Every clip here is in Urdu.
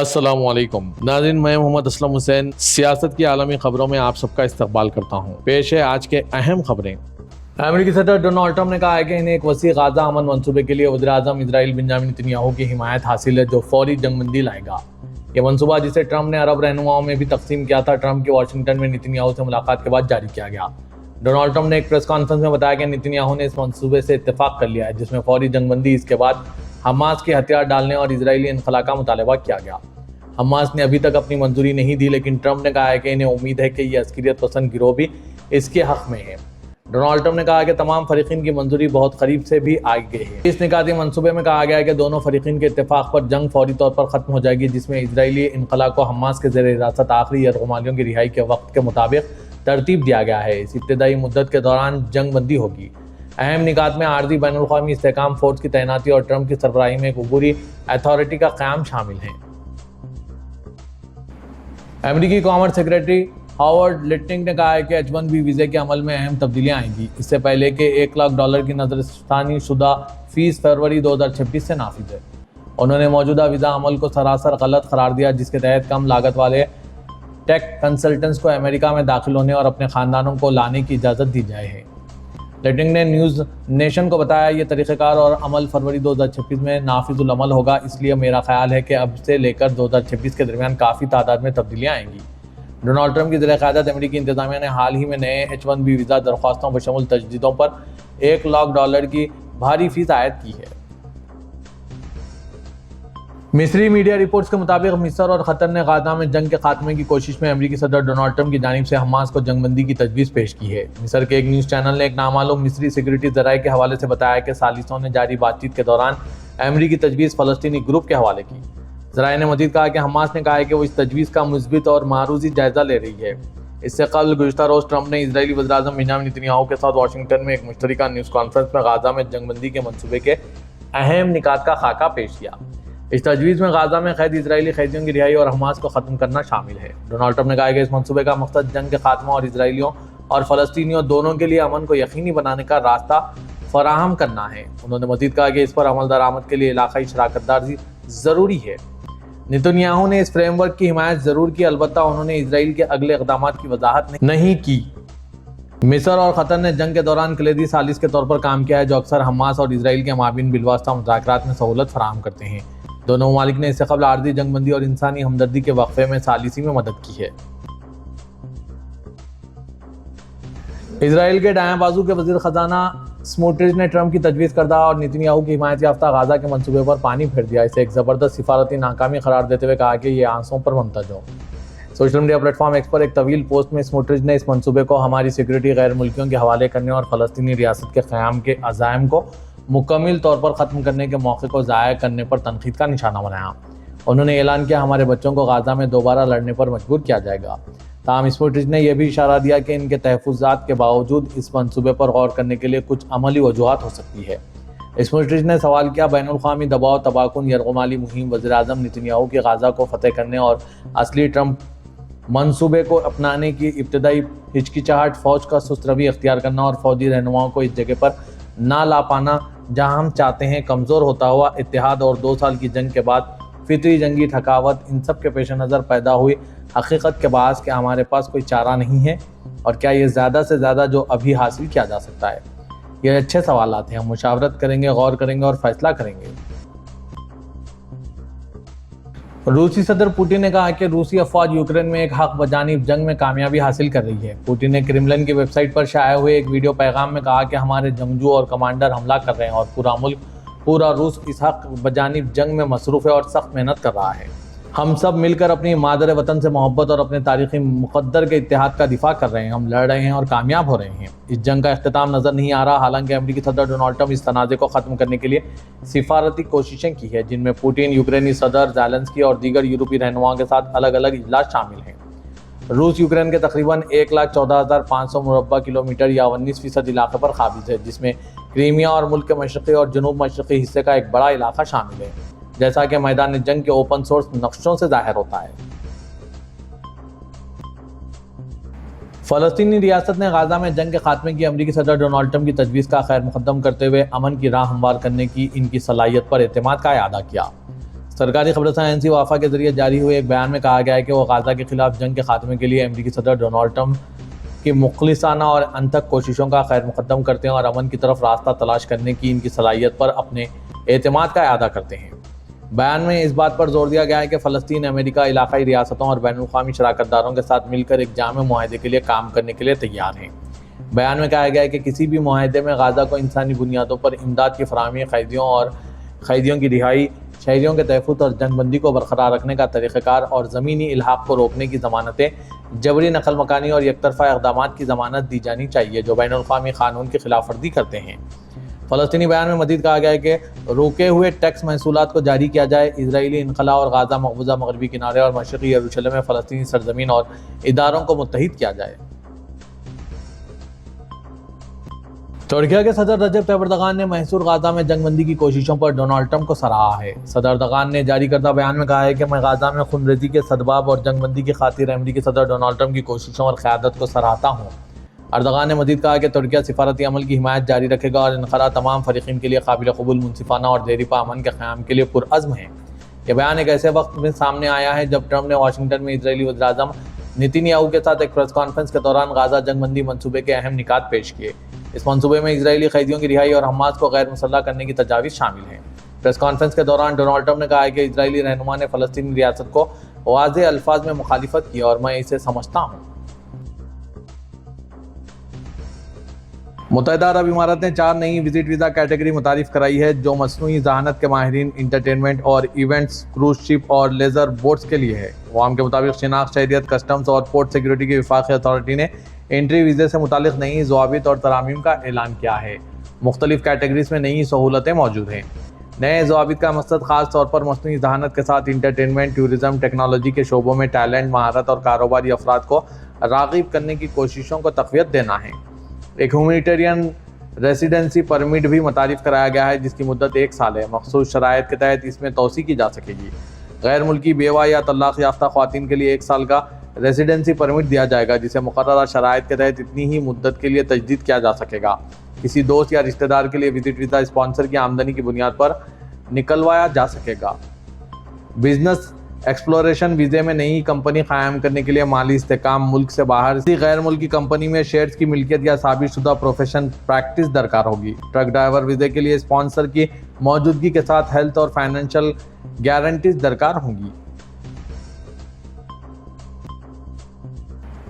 السلام علیکم ناظرین، میں محمد اسلم حسین سیاست کی عالمی خبروں میں آپ سب کا استقبال کرتا ہوں۔ پیش ہے آج کے اہم خبریں۔ امریکی صدر ڈونلڈ ٹرمپ نے کہا ہے کہ انہیں ایک وسیع غزہ امن منصوبے کے لیے وزیر اعظم اسرائیل بنیامین نتنیاہو کی حمایت حاصل ہے، جو فوری جنگ بندی لائے گا۔ یہ منصوبہ، جسے ٹرمپ نے عرب رہنماؤں میں بھی تقسیم کیا تھا، ٹرمپ کی واشنگٹن میں نتنیاہو سے ملاقات کے بعد جاری کیا گیا۔ ڈونلڈ ٹرمپ نے ایک پریس کانفرنس میں بتایا کہ نتنیاہو نے اس منصوبے سے اتفاق کر لیا ہے، جس میں فوری جنگ بندی، اس کے بعد حماس کے ہتھیار ڈالنے اور اسرائیلی انخلا کا مطالبہ کیا گیا۔ حماس نے ابھی تک اپنی منظوری نہیں دی، لیکن ٹرمپ نے کہا ہے کہ انہیں امید ہے کہ یہ عسکریت پسند گروہ بھی اس کے حق میں ہے۔ ڈونلڈ ٹرمپ نے کہا کہ تمام فریقین کی منظوری بہت قریب سے بھی آگے ہے۔ اس نکاتی منصوبے میں کہا گیا ہے کہ دونوں فریقین کے اتفاق پر جنگ فوری طور پر ختم ہو جائے گی، جس میں اسرائیلی انخلا کو حماس کے زیر حراست آخری یرغمالیوں کی رہائی کے وقت کے مطابق ترتیب دیا گیا ہے۔ اس ابتدائی مدت کے دوران جنگ بندی ہوگی۔ اہم نکات میں عارضی بین الاقوامی استحکام فورس کی تعیناتی اور ٹرمپ کی سربراہی میں ایک عبوری اتھارٹی کا قیام شامل ہیں۔ امریکی کامرس سیکرٹری ہاورڈ لٹنگ نے کہا ہے کہ H-1B ویزے کے عمل میں اہم تبدیلیاں آئیں گی، اس سے پہلے کہ $1,00,000 کی نظر ثانی شدہ فیس فروری 2026 سے نافذ ہے۔ انہوں نے موجودہ ویزا عمل کو سراسر غلط قرار دیا، جس کے تحت کم لاگت والے ٹیک کنسلٹنٹس کو امریکہ میں داخل ہونے اور اپنے خاندانوں کو لانے کی اجازت دی جائے ہے۔ لٹنگ نے نیوز نیشن کو بتایا، یہ طریقہ کار اور عمل فروری 2026 میں نافذ العمل ہوگا، اس لیے میرا خیال ہے کہ اب سے لے کر 2026 کے درمیان کافی تعداد میں تبدیلیاں آئیں گی۔ ڈونلڈ ٹرمپ کی زیر قیادت امریکی انتظامیہ نے حال ہی میں نئے H-1B ویزا درخواستوں بشمول تجدیدوں پر $1,00,000 کی بھاری فیس عائد کی ہے۔ مصری میڈیا رپورٹس کے مطابق مصر اور قطر نے غزہ میں جنگ کے خاتمے کی کوشش میں امریکی صدر ڈونلڈ ٹرمپ کی جانب سے حماس کو جنگ بندی کی تجویز پیش کی ہے۔ مصر کے ایک نیوز چینل نے ایک نامعلوم مصری سیکورٹی ذرائع کے حوالے سے بتایا کہ ثالثوں نے جاری بات چیت کے دوران امریکی تجویز فلسطینی گروپ کے حوالے کی۔ ذرائع نے مزید کہا کہ حماس نے کہا ہے کہ وہ اس تجویز کا مثبت اور معروضی جائزہ لے رہی ہے۔ اس سے قبل گزشتہ روز ٹرمپ نے اسرائیلی وزیر اعظم بنیامین نتنیاہو کے ساتھ واشنگٹن میں ایک مشترکہ نیوز کانفرنس میں غزہ میں جنگ بندی کے منصوبے کے اہم نکات کا خاکہ پیش کیا۔ اس تجویز میں غزہ میں قید اسرائیلی قیدیوں کی رہائی اور حماس کو ختم کرنا شامل ہے۔ ڈونلڈ ٹرمپ نے کہا کہ اس منصوبے کا مقصد جنگ کے خاتمہ اور اسرائیلیوں اور فلسطینیوں دونوں کے لیے امن کو یقینی بنانے کا راستہ فراہم کرنا ہے۔ انہوں نے مزید کہا کہ اس پر عمل درآمد کے لیے علاقائی شراکت داری ضروری ہے۔ نتنیاہو نے اس فریم ورک کی حمایت ضرور کی، البتہ انہوں نے اسرائیل کے اگلے اقدامات کی وضاحت نہیں کی۔ مصر اور قطر نے جنگ کے دوران کلیدی ثالث کے طور پر کام کیا ہے، جو اکثر حماس اور اسرائیل کے مابین بالواسطہ مذاکرات میں سہولت فراہم کرتے ہیں۔ دونوں ممالک نے اس سے قبل عارضی جنگ بندی اور انسانی ہمدردی کے وقفے میں ثالثی میں مدد کی ہے۔ اسرائیل کے دائیں بازو کے وزیر خزانہ سموٹریچ نے ٹرمپ کی تجویز کردہ اور نتنیاہو کی حمایت یافتہ غزہ کے منصوبے پر پانی پھیر دیا، اسے ایک زبردست سفارتی ناکامی قرار دیتے ہوئے کہا کہ یہ آنسوں پر ممتاز ہو۔ Social media platform X پر ایک طویل پوسٹ میں سموٹریچ نے اس منصوبے کو ہماری سیکورٹی غیر ملکیوں کے حوالے کرنے اور فلسطینی ریاست کے قیام کے عزائم کو مکمل طور پر ختم کرنے کے موقع کو ضائع کرنے پر تنقید کا نشانہ بنایا۔ انہوں نے اعلان کیا، ہمارے بچوں کو غزہ میں دوبارہ لڑنے پر مجبور کیا جائے گا۔ تاہم سموٹریچ نے یہ بھی اشارہ دیا کہ ان کے تحفظات کے باوجود اس منصوبے پر غور کرنے کے لیے کچھ عملی وجوہات ہو سکتی ہے۔ سموٹریچ نے سوال کیا، بین الاقوامی دباؤ، تباکن، یرغمالی مہم، وزیر اعظم نتنیاہو کی غزہ کو فتح کرنے اور اصلی ٹرمپ منصوبے کو اپنانے کی ابتدائی ہچکچاہٹ، فوج کا سست روی اختیار کرنا اور فوجی رہنماؤں کو اس جگہ پر نہ لا پانا جہاں ہم چاہتے ہیں، کمزور ہوتا ہوا اتحاد اور 2 سال کی جنگ کے بعد فطری جنگی تھکاوٹ، ان سب کے پیش نظر پیدا ہوئی حقیقت کے باعث کہ ہمارے پاس کوئی چارہ نہیں ہے، اور کیا یہ زیادہ سے زیادہ جو ابھی حاصل کیا جا سکتا ہے؟ یہ اچھے سوالات ہیں، ہم مشاورت کریں گے، غور کریں گے اور فیصلہ کریں گے۔ روسی صدر پوٹن نے کہا کہ روسی افواج یوکرین میں ایک حق بجانب جنگ میں کامیابی حاصل کر رہی ہے۔ پوٹن نے کرملن کی ویب سائٹ پر شائع ہوئے ایک ویڈیو پیغام میں کہا کہ ہمارے جنگجو اور کمانڈر حملہ کر رہے ہیں اور پورا ملک، پورا روس اس حق بجانب جنگ میں مصروف ہے اور سخت محنت کر رہا ہے۔ ہم سب مل کر اپنی مادر وطن سے محبت اور اپنے تاریخی مقدر کے اتحاد کا دفاع کر رہے ہیں، ہم لڑ رہے ہیں اور کامیاب ہو رہے ہیں۔ اس جنگ کا اختتام نظر نہیں آ رہا، حالانکہ امریکی صدر ڈونلڈ ٹرمپ اس تنازع کو ختم کرنے کے لیے سفارتی کوششیں کی ہیں، جن میں پوٹن، یوکرینی صدر زیلنسکی اور دیگر یورپی رہنماؤں کے ساتھ الگ الگ اجلاس شامل ہیں۔ روس یوکرین کے تقریباً 1,14,500 مربع کلومیٹر یا 19% علاقے پر قابض ہے، جس میں کریمیا اور ملک کے مشرقی اور جنوب مشرقی حصے کا ایک بڑا علاقہ شامل ہے، جیسا کہ میدان جنگ کے اوپن سورس نقشوں سے ظاہر ہوتا ہے۔ فلسطینی ریاست نے غزہ میں جنگ کے خاتمے کی امریکی صدر ڈونلڈ ٹرمپ کی تجویز کا خیر مقدم کرتے ہوئے امن کی راہ ہموار کرنے کی ان کی صلاحیت پر اعتماد کا اعادہ کیا۔ سرکاری خبررساں NC وافا کے ذریعے جاری ہوئے ایک بیان میں کہا گیا ہے کہ وہ غزہ کے خلاف جنگ کے خاتمے کے لیے امریکی صدر ڈونلڈ ٹرمپ کی مخلصانہ اور انتھک کوششوں کا خیر مقدم کرتے ہیں اور امن کی طرف راستہ تلاش کرنے کی ان کی صلاحیت پر اپنے اعتماد کا اعادہ کرتے ہیں۔ بیان میں اس بات پر زور دیا گیا ہے کہ فلسطین، امریکہ، علاقائی ریاستوں اور بین الاقوامی شراکت داروں کے ساتھ مل کر ایک جامع معاہدے کے لیے کام کرنے کے لیے تیار ہیں۔ بیان میں کہا گیا ہے کہ کسی بھی معاہدے میں غزہ کو انسانی بنیادوں پر امداد کی فراہمی، قیدیوں کی رہائی، شہریوں کے تحفظ اور جنگ بندی کو برقرار رکھنے کا طریقہ کار اور زمینی الحاق کو روکنے کی ضمانتیں، جبری نقل مکانی اور یک طرفہ اقدامات کی ضمانت دی جانی چاہیے جو بین الاقوامی قانون کی خلاف ورزی کرتے ہیں۔ فلسطینی بیان میں مزید کہا گیا ہے کہ روکے ہوئے ٹیکس محصولات کو جاری کیا جائے، اسرائیلی انخلا اور غزہ مقبوضہ مغربی کنارے اور مشرقی یروشلم میں فلسطینی سرزمین اور اداروں کو متحد کیا جائے۔ ترکی کے صدر رجب طیب اردوغان نے محصور غزہ میں جنگ بندی کی کوششوں پر ڈونلڈ ٹرمپ کو سراہا ہے۔ صدر اردوغان نے جاری کردہ بیان میں کہا ہے کہ میں غزہ میں خونریزی کے سدباب اور جنگ بندی کی خاطر امریکی صدر ڈونلڈ ٹرمپ کی کوششوں اور قیادت کو سراہتا ہوں۔ اردوغان نے مزید کہا کہ ترکی سفارتی عمل کی حمایت جاری رکھے گا اور انخلا تمام فریقین کے لیے قابل قبول، منصفانہ اور دیرپا امن کے قیام کے لیے پرعزم ہے۔ یہ بیان ایک ایسے وقت میں سامنے آیا ہے جب ٹرمپ نے واشنگٹن میں اسرائیلی وزیر اعظم نیتن یاہو کے ساتھ ایک پریس کانفرنس کے دوران غزہ جنگ بندی منصوبے کے اہم نکات پیش کیے۔ اس منصوبے میں اسرائیلی قیدیوں کی رہائی اور حماس کو غیر مسلح کرنے کی تجاویز شامل ہیں۔ پریس کانفرنس کے دوران ڈونلڈ ٹرمپ نے کہا ہے کہ اسرائیلی رہنما نے فلسطینی ریاست کو واضح الفاظ میں مخالفت کی اور میں اسے سمجھتا ہوں۔ متحدہ عرب امارات نے 4 نئی وزٹ ویزا کیٹیگری متعارف کرائی ہے جو مصنوعی ذہانت کے ماہرین، انٹرٹینمنٹ اور ایونٹس، کروز شپ اور لیزر بوٹس کے لیے ہے۔ عوام کے مطابق شناخت، شہریت، کسٹمز اور پورٹ سیکیورٹی کی وفاقی اتھارٹی نے انٹری ویزے سے متعلق نئی ضوابط اور ترامیم کا اعلان کیا ہے۔ مختلف کیٹیگریز میں نئی سہولتیں موجود ہیں۔ نئے ضوابط کا مقصد خاص طور پر مصنوعی ذہانت کے ساتھ انٹرٹینمنٹ، ٹورزم، ٹیکنالوجی کے شعبوں میں ٹیلنٹ، مہارت اور کاروباری افراد کو راغب کرنے کی کوششوں کو تقویت دینا ہے۔ ایک ہیومینیٹیرین ریزیڈنسی پرمٹ بھی متعارف کرایا گیا ہے جس کی مدت 1 سال ہے۔ مخصوص شرائط کے تحت اس میں توسیع کی جا سکے گی۔ غیر ملکی بیوہ یا طلاق یافتہ خواتین کے لیے 1 سال کا ریزیڈنسی پرمٹ دیا جائے گا جسے مقررہ شرائط کے تحت اتنی ہی مدت کے لیے تجدید کیا جا سکے گا۔ کسی دوست یا رشتہ دار کے لیے وزٹ ویزا اسپانسر کی آمدنی کی بنیاد پر نکلوایا جا سکے گا۔ بزنس ایکسپلوریشن ویزے میں نئی کمپنی قائم کرنے کے لیے مالی استحکام، ملک سے باہر کسی غیر ملکی کمپنی میں شیئرز کی ملکیت یا ثابت شدہ پروفیشن پریکٹس درکار ہوگی۔ ٹرک ڈرائیور ویزے کے لیے اسپانسر کی موجودگی کے ساتھ ہیلتھ اور فائنینشل گارنٹیز درکار ہوں گی۔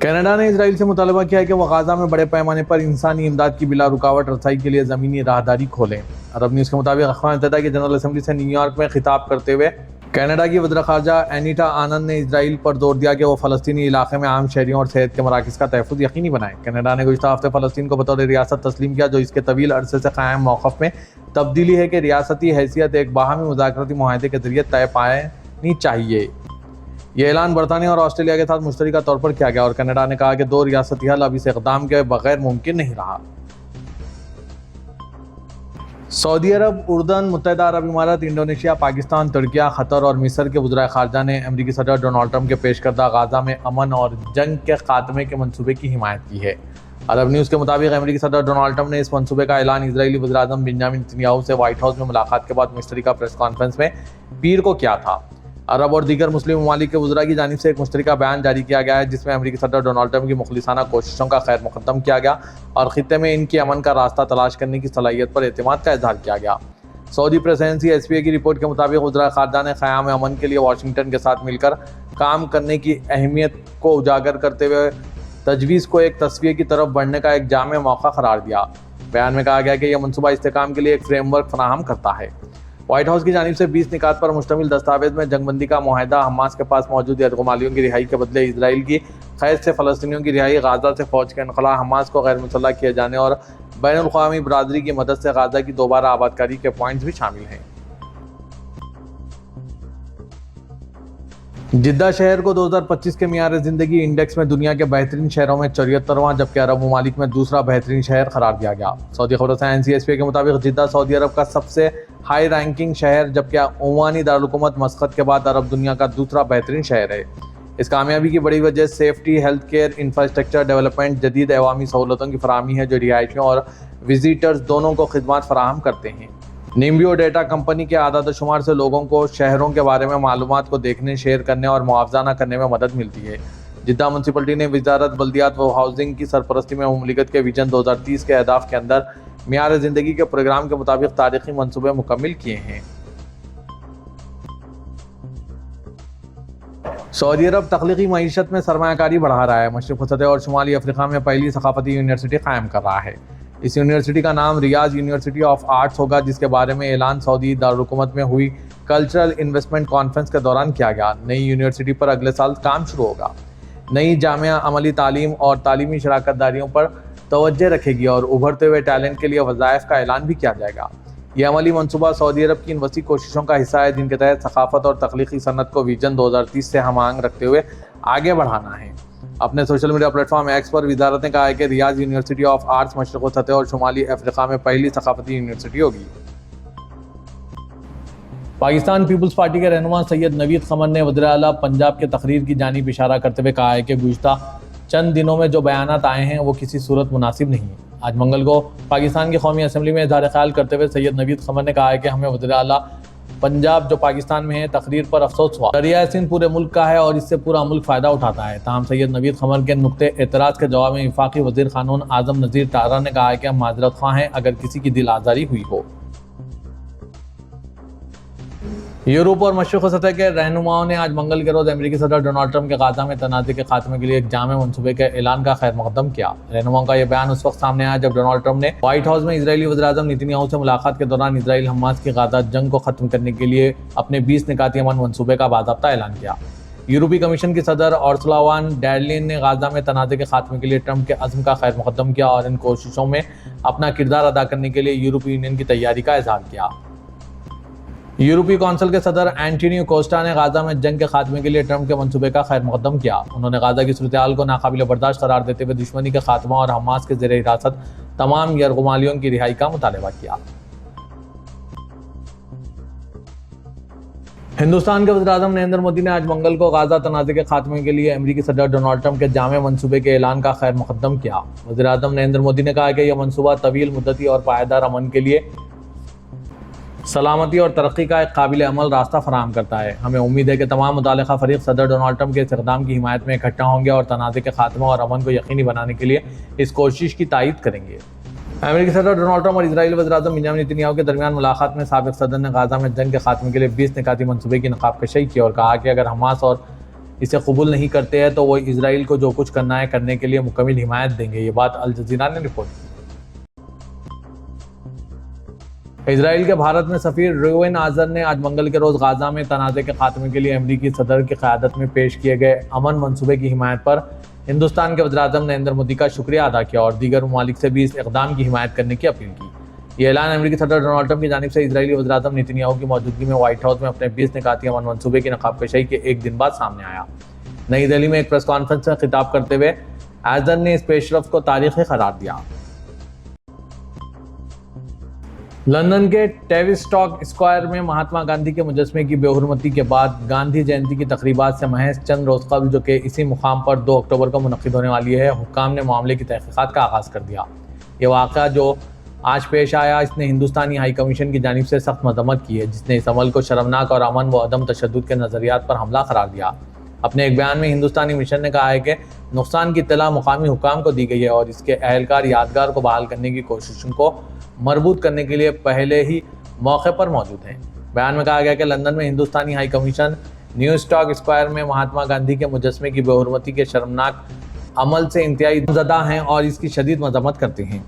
کینیڈا نے اسرائیل سے مطالبہ کیا ہے کہ وہ غزہ میں بڑے پیمانے پر انسانی امداد کی بلا رکاوٹ رسائی کے لیے زمینی راہداری کھولیں۔ عرب نیوز کے مطابق اقوام متحدہ کی جنرل اسمبلی سے نیو یارک میں خطاب کرتے ہوئے کینیڈا کی وزیر خارجہ اینیٹا آنند نے اسرائیل پر زور دیا کہ وہ فلسطینی علاقے میں عام شہریوں اور صحت کے مراکز کا تحفظ یقینی بنائے۔ کینیڈا نے گزشتہ ہفتے فلسطین کو بطور ریاست تسلیم کیا جو اس کے طویل عرصے سے قائم موقف میں تبدیلی ہے کہ ریاستی حیثیت ایک باہمی مذاکراتی معاہدے کے ذریعے طے پانی چاہیے۔ یہ اعلان برطانیہ اور آسٹریلیا کے ساتھ مشترکہ طور پر کیا گیا اور کینیڈا نے کہا کہ 2 ریاستی حل اب اس اقدام کے بغیر ممکن نہیں رہا۔ سعودی عرب، اردن، متحدہ عرب امارات، انڈونیشیا، پاکستان، ترکی، قطر اور مصر کے وزرائے خارجہ نے امریکی صدر ڈونلڈ ٹرمپ کے پیش کردہ غزہ میں امن اور جنگ کے خاتمے کے منصوبے کی حمایت کی ہے۔ عرب نیوز کے مطابق امریکی صدر ڈونلڈ ٹرمپ نے اس منصوبے کا اعلان اسرائیلی وزیر اعظم بنیامین نیتن یاہو سے وائٹ ہاؤس میں ملاقات کے بعد مشترکہ پریس کانفرنس میں پیر کو کیا تھا۔ عرب اور دیگر مسلم ممالک کے وزراء کی جانب سے ایک مشترکہ بیان جاری کیا گیا ہے جس میں امریکی صدر ڈونلڈ ٹرمپ کی مخلصانہ کوششوں کا خیر مقدم کیا گیا اور خطے میں ان کی امن کا راستہ تلاش کرنے کی صلاحیت پر اعتماد کا اظہار کیا گیا۔ سعودی پریس ایجنسی SPA کی رپورٹ کے مطابق وزرائے خارجہ نے قیام امن کے لیے واشنگٹن کے ساتھ مل کر کام کرنے کی اہمیت کو اجاگر کرتے ہوئے تجویز کو ایک تصفیے کی طرف بڑھنے کا ایک جامع موقع قرار دیا۔ بیان میں کہا گیا کہ یہ منصوبہ استحکام کے لیے ایک فریم ورک فراہم کرتا ہے۔ وائٹ ہاؤس کی جانب سے 20 نکات پر مشتمل دستاویز میں جنگ بندی کا معاہدہ، حماس کے پاس موجود یرغمالیوں کی رہائی کے بدلے اسرائیل کی قید سے فلسطینیوں کی رہائی، غزہ سے فوج کے انخلا، حماس کو غیر مسلح کیے جانے اور بین الاقوامی برادری کی مدد سے غزہ کی دوبارہ آبادکاری کے پوائنٹس بھی شامل ہیں۔ جدہ شہر کو 2025 کے معیار زندگی انڈیکس میں دنیا کے بہترین شہروں میں 74واں جبکہ عرب ممالک میں دوسرا بہترین شہر قرار دیا گیا۔ سعودی خبررساں NCSPA کے مطابق جدہ سعودی عرب کا سب سے ہائی رینکنگ شہر جبکہ عمانی دارالحکومت مسقط کے بعد عرب دنیا کا دوسرا بہترین شہر ہے۔ اس کامیابی کی بڑی وجہ safety, health care, infrastructure development, جدید عوامی سہولتوں کی فراہمی ہے جو رہائشیوں اور وزیٹرز دونوں کو خدمات فراہم کرتے ہیں۔ نیمبیو ڈیٹا کمپنی کے اعداد و شمار سے لوگوں کو شہروں کے بارے میں معلومات کو دیکھنے، شیئر کرنے اور معاوضہ کرنے میں مدد ملتی ہے۔ جدہ میونسپلٹی نے وزارت بلدیات و ہاؤسنگ کی سرپرستی میں مملکت کے ویژن 2030 کے اہداف کے اندر معیار زندگی کے پروگرام کے مطابق تاریخی منصوبے مکمل کیے ہیں۔ سعودی عرب تخلیقی معیشت میں سرمایہ کاری بڑھا رہا ہے۔ مشرق وسطی اور شمالی افریقہ میں پہلی ثقافتی یونیورسٹی قائم کر رہا ہے۔ اس یونیورسٹی کا نام ریاض یونیورسٹی آف آرٹس ہوگا، جس کے بارے میں اعلان سعودی دارالحکومت میں ہوئی کلچرل انویسٹمنٹ کانفرنس کے دوران کیا گیا۔ نئی یونیورسٹی پر اگلے سال کام شروع ہوگا۔ نئی جامعہ عملی تعلیم اور تعلیمی شراکت داریوں پر توجہ رکھے گی اور ابھرتے ہوئے ٹیلنٹ کے لیے وظائف کا اعلان بھی کیا جائے گا۔ یہ عملی منصوبہ سعودی عرب کی ان وسیع کوششوں کا حصہ ہے جن کے تحت ثقافت اور تخلیقی صنعت کو ویژن 2030 سے ہم آہنگ رکھتے ہوئے آگے بڑھانا ہے۔ اپنے social media platform X پر وزارت نے کہا ہے کہ ریاض یونیورسٹی آف آرٹس مشرق وسطی اور شمالی افریقہ میں پہلی ثقافتی یونیورسٹی ہوگی۔ پاکستان پیپلز پارٹی کے رہنما سید نوید قمر نے وزیر اعلیٰ پنجاب کے تقریر کی جانب اشارہ کرتے ہوئے کہا ہے کہ گزشتہ چند دنوں میں جو بیانات آئے ہیں وہ کسی صورت مناسب نہیں ہیں۔ آج منگل کو پاکستان کی قومی اسمبلی میں اظہار خیال کرتے ہوئے سید نوید قمر نے کہا ہے کہ ہمیں وزیر اعلیٰ پنجاب جو پاکستان میں ہے تقریر پر افسوس ہوا۔ دریائے سندھ پورے ملک کا ہے اور اس سے پورا ملک فائدہ اٹھاتا ہے۔ تاہم سید نوید قمر کے نقطۂ اعتراض کے جواب میں وفاقی وزیر قانون اعظم نذیر طاہرہ نے کہا ہے کہ ہم معذرت خواہ ہیں اگر کسی کی دل آزاری ہوئی ہو۔ یورپ اور مشرق وسطی کے رہنماؤں نے آج منگل کے روز امریکی صدر ڈونلڈ ٹرمپ کے غزہ میں تنازع کے خاتمے کے لیے ایک جامع منصوبے کے اعلان کا خیر مقدم کیا۔ رہنماؤں کا یہ بیان اس وقت سامنے آیا جب ڈونلڈ ٹرمپ نے وائٹ ہاؤس میں اسرائیلی وزیراعظم نیتن سے ملاقات کے دوران اسرائیل حماس کی غزہ جنگ کو ختم کرنے کے لیے اپنے 20 نکاتی امن منصوبے کا باضابطہ اعلان کیا۔ یورپی کمیشن کی صدر اورسولا وان ڈر لین نے غزہ میں تنازع کے خاتمے کے لیے ٹرمپ کے عزم کا خیر مقدم کیا اور ان کوششوں میں اپنا کردار ادا کرنے کے لیے یورپی یونین کی تیاری کا اظہار کیا۔ یورپی کونسل کے صدر اینٹونیو کوسٹا نے غزہ میں جنگ کے خاتمے کے لیے ٹرمپ کے منصوبے کا خیر مقدم کیا۔ انہوں نے غزہ کی صورتحال کو ناقابل برداشت قرار دیتے ہوئے دشمنی کے خاتمہ اور حماس کے زیر حراست تمام یرغمالیوں کی رہائی کا مطالبہ کیا۔ ہندوستان کے وزیر اعظم نریندر مودی نے آج منگل کو غزہ تنازع کے خاتمے کے لیے امریکی صدر ڈونلڈ ٹرمپ کے جامع منصوبے کے اعلان کا خیر مقدم کیا۔ وزیر اعظم نریندر مودی نے کہا کہ یہ منصوبہ طویل مدتی اور پائیدار امن کے لیے سلامتی اور ترقی کا ایک قابل عمل راستہ فراہم کرتا ہے۔ ہمیں امید ہے کہ تمام متعلقہ فریق صدر ڈونلڈ ٹرمپ کے اس اقدام کی حمایت میں اکٹھا ہوں گے اور تنازع کے خاتمہ اور امن کو یقینی بنانے کے لیے اس کوشش کی تائید کریں گے۔ امریکی صدر ڈونلڈ ٹرمپ اور اسرائیلی وزیر اعظم بنیامین نیتن کے درمیان ملاقات میں سابق صدر نے غزہ میں جنگ کے خاتمے کے لیے 20 نکاتی منصوبے کی نقاب کشائی کی اور کہا کہ اگر حماس اور اسے قبول نہیں کرتے ہیں تو وہ اسرائیل کو جو کچھ کرنا ہے کرنے کے لیے مکمل حمایت دیں گے۔ یہ بات الجزیرہ نے رپورٹ کی۔ اسرائیل کے بھارت میں سفیر روین آزر نے آج منگل کے روز غزہ میں تنازع کے خاتمے کے لیے امریکی صدر کی قیادت میں پیش کیے گئے امن منصوبے کی حمایت پر ہندوستان کے وزیر اعظم نریندر مودی کا شکریہ ادا کیا اور دیگر ممالک سے بھی اس اقدام کی حمایت کرنے کی اپیل کی۔ یہ اعلان امریکی صدر ڈونلڈ ٹرمپ کی جانب سے اسرائیلی وزیر اعظم نیتن کی موجودگی میں وائٹ ہاؤس میں اپنے 20 نکاتی امن منصوبے کی نقاب کشائی کے ایک دن بعد سامنے آیا۔ نئی دہلی میں ایک پریس کانفرنس میں خطاب کرتے ہوئے آزر نے اس پیش رفت کو تاریخی قرار دیا۔ لندن کے ٹیوسٹاک اسکوائر میں مہاتما گاندھی کے مجسمے کی بے حرمتی کے بعد گاندھی جینتی کی تقریبات سے محض چند روز قبل جو کہ اسی مقام پر 2 اکتوبر کو منعقد ہونے والی ہے، حکام نے معاملے کی تحقیقات کا آغاز کر دیا۔ یہ واقعہ جو آج پیش آیا اس نے ہندوستانی ہائی کمیشن کی جانب سے سخت مذمت کی ہے، جس نے اس عمل کو شرمناک اور امن و عدم تشدد کے نظریات پر حملہ قرار دیا۔ اپنے ایک بیان میں ہندوستانی مشن نے کہا ہے کہ نقصان کی اطلاع مقامی حکام کو دی گئی ہے اور اس کے اہلکار یادگار کو بحال کرنے کی کوششوں کو مربوط کرنے کے لیے پہلے ہی موقع پر موجود ہیں۔ بیان میں کہا گیا کہ لندن میں ہندوستانی high commission new stock square میں مہاتما گاندھی کے مجسمے کی بے حرمتی کے شرمناک عمل سے انتہائی زدہ ہیں اور اس کی شدید مذمت کرتے ہیں۔